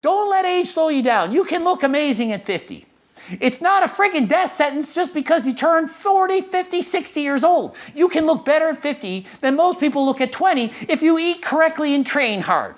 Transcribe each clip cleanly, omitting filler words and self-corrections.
Don't let age slow you down. You can look amazing at 50. It's not a freaking death sentence just because you turn 40, 50, 60 years old. You can look better at 50 than most people look at 20 if you eat correctly and train hard.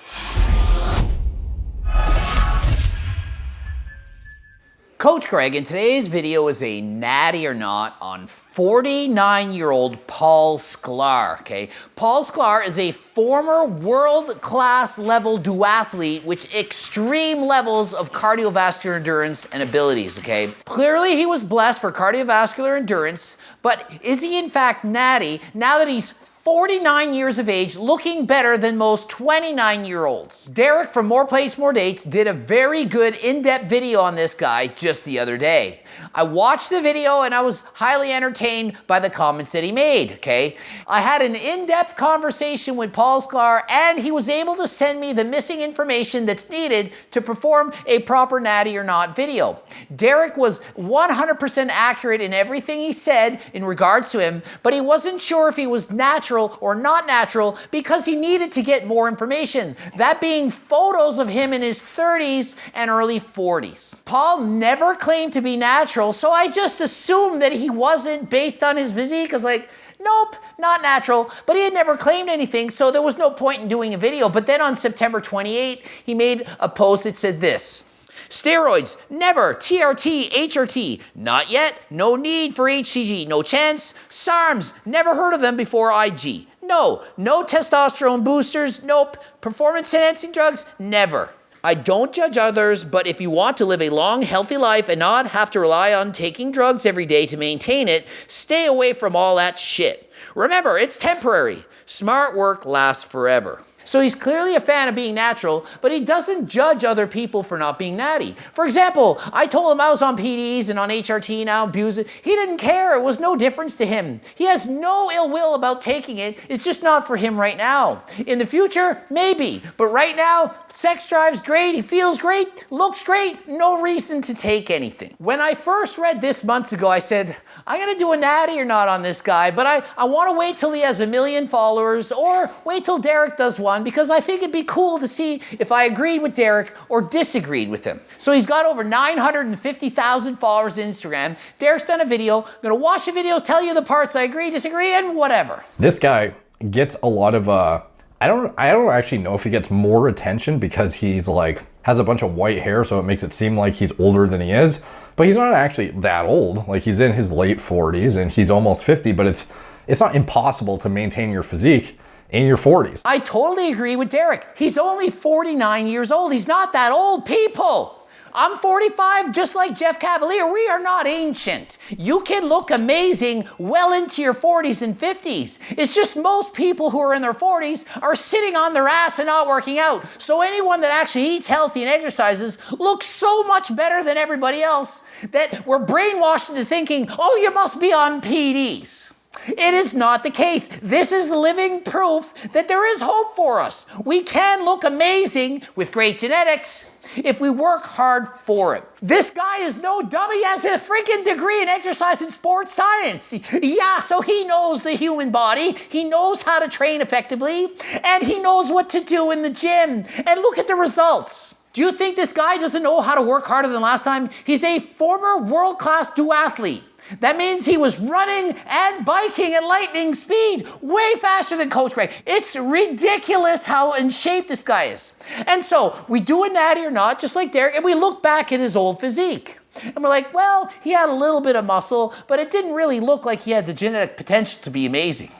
Coach Greg, in today's video is a natty or not on 49-year-old Paul Sklar, okay? Paul Sklar is a former world-class level duathlete with extreme levels of cardiovascular endurance and abilities, okay? Clearly he was blessed for cardiovascular endurance, but is he in fact natty now that he's 49 years of age, looking better than most 29-year-olds. Derek from More Place, More Dates did a very good in-depth video on this guy just the other day. I watched the video and I was highly entertained by the comments that he made, okay? I had an in-depth conversation with Paul Sklar and he was able to send me the missing information that's needed to perform a proper natty or not video. Derek was 100% accurate in everything he said in regards to him, but he wasn't sure if he was natural or not natural because he needed to get more information. That being photos of him in his 30s and early 40s. Paul never claimed to be natural, so I just assumed that he wasn't based on his physique. I was like, nope, not natural. But he had never claimed anything, so there was no point in doing a video. But then on September 28, he made a post that said this: steroids, never. TRT, HRT, not yet. No need for HCG, no chance. SARMs, never heard of them before IG. No testosterone boosters, nope. Performance enhancing drugs, never. I don't judge others, but if you want to live a long, healthy life and not have to rely on taking drugs every day to maintain it, stay away from all that shit. Remember, it's temporary. Smart work lasts forever. So he's clearly a fan of being natural, but he doesn't judge other people for not being natty. For example, I told him I was on PDs and on HRT now, abuse it. He didn't care. It was no difference to him. He has no ill will about taking it. It's just not for him right now. In the future, maybe. But right now, sex drive's great. He feels great, looks great. No reason to take anything. When I first read this months ago, I said, I'm going to do a natty or not on this guy, but I want to wait till he has 1 million followers or wait till Derek does one, because I think it'd be cool to see if I agreed with Derek or disagreed with him. So he's got over 950,000 followers on Instagram. Derek's done a video. I'm gonna watch the videos, tell you the parts I agree, disagree, and whatever. This guy gets a lot of, I don't actually know if he gets more attention because he's like, has a bunch of white hair, so it makes it seem like he's older than he is. But he's not actually that old. Like, he's in his late 40s and he's almost 50, but it's not impossible to maintain your physique in your 40s. I totally agree with Derek. He's only 49 years old. He's not that old, people. I'm 45, just like Jeff Cavalier. We are not ancient. You can look amazing well into your 40s and 50s. It's just most people who are in their 40s are sitting on their ass and not working out. So anyone that actually eats healthy and exercises looks so much better than everybody else that we're brainwashed into thinking, oh, you must be on PDs. It is not the case. This is living proof that there is hope for us. We can look amazing with great genetics if we work hard for it. This guy is no dummy. He has a freaking degree in exercise and sports science. Yeah, so he knows the human body. He knows how to train effectively, and he knows what to do in the gym. And look at the results. Do you think this guy doesn't know how to work harder than last time? He's a former world-class duathlete. That means he was running and biking at lightning speed, way faster than Coach Greg. It's ridiculous how in shape this guy is. And so we do a natty or not, just like Derek, and we look back at his old physique. And we're like, well, he had a little bit of muscle, but it didn't really look like he had the genetic potential to be amazing.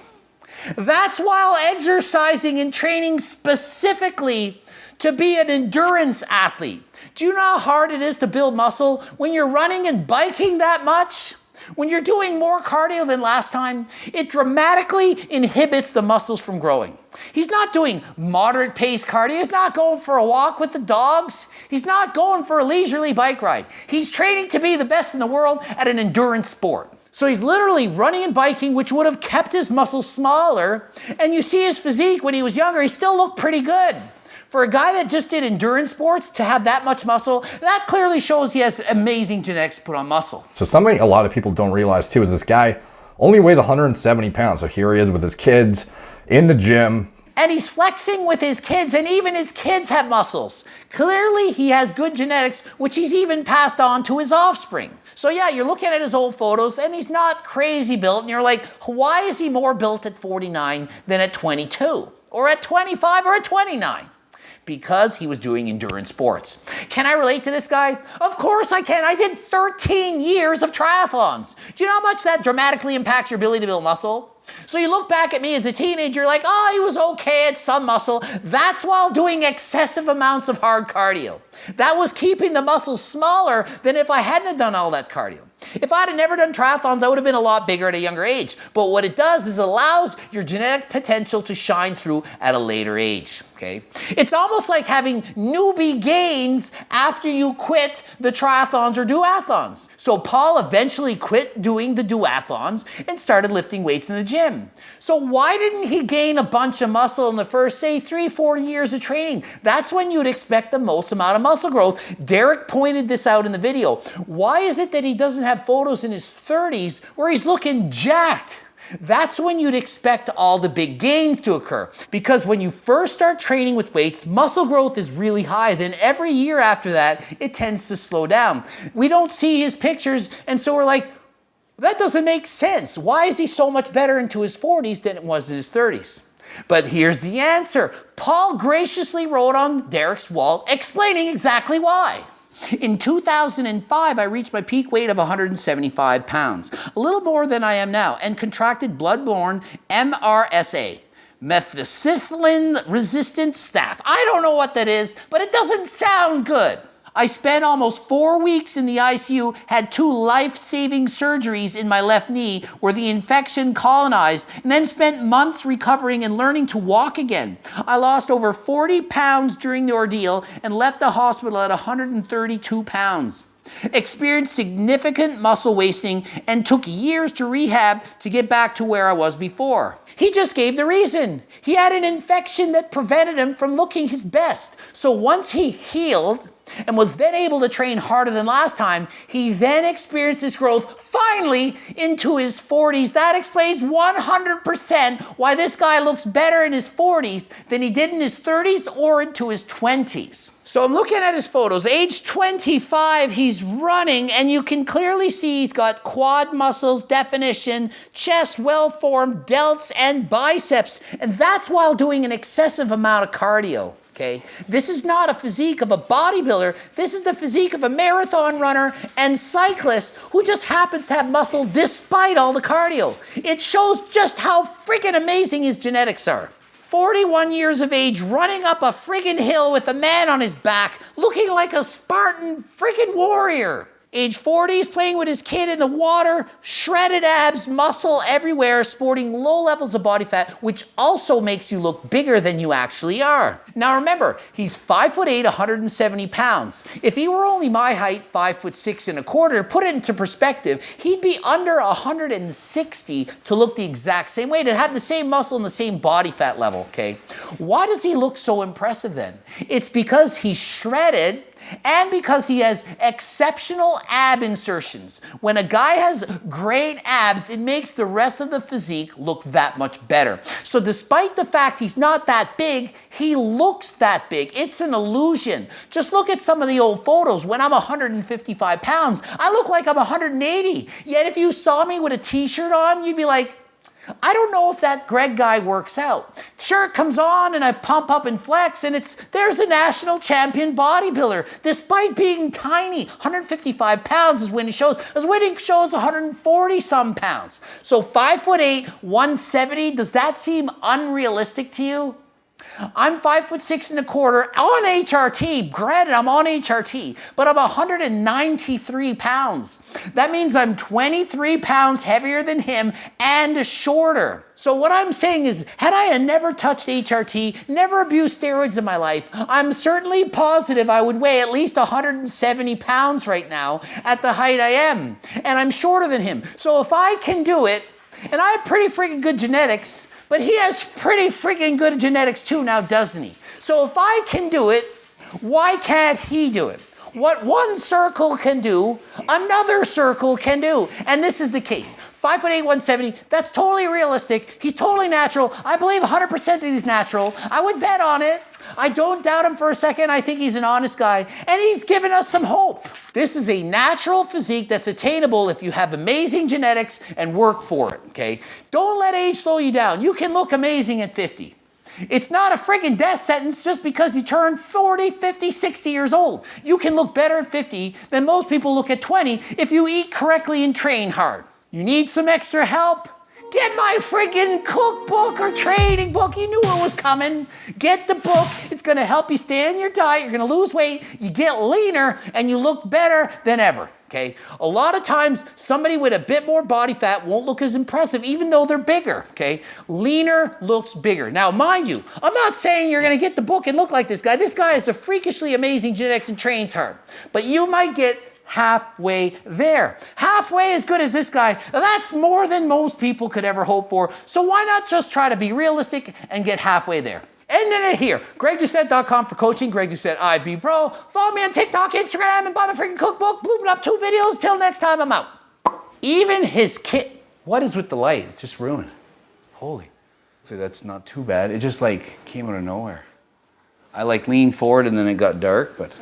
That's while exercising and training specifically to be an endurance athlete. Do you know how hard it is to build muscle when you're running and biking that much? When you're doing more cardio than last time, it dramatically inhibits the muscles from growing. He's not doing moderate pace cardio. He's not going for a walk with the dogs. He's not going for a leisurely bike ride. He's training to be the best in the world at an endurance sport. So he's literally running and biking, which would have kept his muscles smaller. And you see his physique when he was younger, he still looked pretty good. For a guy that just did endurance sports to have that much muscle, that clearly shows he has amazing genetics to put on muscle. So something a lot of people don't realize too is this guy only weighs 170 pounds. So here he is with his kids in the gym, And he's flexing with his kids, and even his kids have muscles. Clearly, he has good genetics, which he's even passed on to his offspring. So yeah, you're looking at his old photos, and he's not crazy built, and you're like, why is he more built at 49 than at 22? Or at 25 or at 29? Because he was doing endurance sports. Can I relate to this guy? Of course I can. I did 13 years of triathlons. Do you know how much that dramatically impacts your ability to build muscle? So you look back at me as a teenager like, oh, he was okay at some muscle. That's while doing excessive amounts of hard cardio. That was keeping the muscles smaller than if I hadn't done all that cardio. If I'd have never done triathlons, I would have been a lot bigger at a younger age. But what it does is allows your genetic potential to shine through at a later age, okay? It's almost like having newbie gains after you quit the triathlons or duathlons. So Paul eventually quit doing the duathlons and started lifting weights in the gym. So why didn't he gain a bunch of muscle in the first, say, 3-4 years of training? That's when you'd expect the most amount of muscle growth. Derek pointed this out in the video. Why is it that he doesn't have photos in his 30s where he's looking jacked? That's when you'd expect all the big gains to occur. Because when you first start training with weights, muscle growth is really high. Then every year after that, it tends to slow down. We don't see his pictures, and so we're like, that doesn't make sense. Why is he so much better into his 40s than it was in his 30s? But here's the answer. Paul graciously wrote on Derek's wall explaining exactly why. In 2005, I reached my peak weight of 175 pounds, a little more than I am now, and contracted blood-borne MRSA, methicillin-resistant staph. I don't know what that is, but it doesn't sound good. I spent almost 4 weeks in the ICU, had 2 life-saving surgeries in my left knee where the infection colonized, and then spent months recovering and learning to walk again. I lost over 40 pounds during the ordeal and left the hospital at 132 pounds. Experienced significant muscle wasting and took years to rehab to get back to where I was before. He just gave the reason. He had an infection that prevented him from looking his best. So once he healed, and was then able to train harder than last time, he then experienced this growth finally into his 40s. That explains 100% why this guy looks better in his 40s than he did in his 30s or into his 20s. So I'm looking at his photos. Age 25, he's running, and you can clearly see he's got quad muscles, definition, chest well-formed, delts, and biceps. And that's while doing an excessive amount of cardio. Okay? This is not a physique of a bodybuilder. This is the physique of a marathon runner and cyclist who just happens to have muscle despite all the cardio. It shows just how freaking amazing his genetics are. 41 years of age, running up a friggin' hill with a man on his back, looking like a Spartan friggin' warrior. Age 40, he's playing with his kid in the water, shredded abs, muscle everywhere, sporting low levels of body fat, which also makes you look bigger than you actually are. Now remember, he's 5'8", 170 pounds. If he were only my height, 5'6¼ put it into perspective, he'd be under 160 to look the exact same way, to have the same muscle and the same body fat level, okay? Why does he look so impressive then? It's because he's shredded, and because he has exceptional ab insertions. When a guy has great abs, it makes the rest of the physique look that much better. So despite the fact he's not that big, he looks that big. It's an illusion. Just look at some of the old photos. When I'm 155 pounds, I look like I'm 180. Yet if you saw me with a t-shirt on, you'd be like, I don't know if that Greg guy works out. Shirt comes on and I pump up and flex, and there's a national champion bodybuilder. Despite being tiny, 155 pounds is when he shows. His weight shows 140 some pounds. So 5'8", 170, does that seem unrealistic to you? I'm 5'6¼ on HRT. Granted, I'm on HRT, but I'm 193 pounds. That means I'm 23 pounds heavier than him and shorter. So what I'm saying is, had I never touched HRT, never abused steroids in my life, I'm certainly positive I would weigh at least 170 pounds right now at the height I am. And I'm shorter than him. So if I can do it, and I have pretty freaking good genetics, but he has pretty freaking good genetics too now, doesn't he? So if I can do it, why can't he do it? What one circle can do, another circle can do. And this is the case. 5'8", 170, that's totally realistic. He's totally natural. I believe 100% that he's natural. I would bet on it. I don't doubt him for a second. I think he's an honest guy. And he's given us some hope. This is a natural physique that's attainable if you have amazing genetics and work for it, okay? Don't let age slow you down. You can look amazing at 50. It's not a friggin' death sentence just because you turn 40, 50, 60 years old. You can look better at 50 than most people look at 20 if you eat correctly and train hard. You need some extra help? Get my friggin' cookbook or training book. You knew it was coming. Get the book. It's gonna help you stay on your diet. You're gonna lose weight. You get leaner and you look better than ever. Okay, a lot of times somebody with a bit more body fat won't look as impressive even though they're bigger, okay? Leaner looks bigger. Now, mind you, I'm not saying you're gonna get the book and look like this guy. This guy has a freakishly amazing genetics and trains hard. But you might get halfway there. Halfway as good as this guy. Now, that's more than most people could ever hope for. So why not just try to be realistic and get halfway there? Ending it here. GregDoucette.com for coaching. Greg Doucette, IB Pro. Follow me on TikTok, Instagram, and buy my freaking cookbook. Blooping up 2 videos. Till next time, I'm out. Even his kit. What is with the light? It just ruined it. Holy. So that's not too bad. It just like came out of nowhere. I like leaned forward and then it got dark, but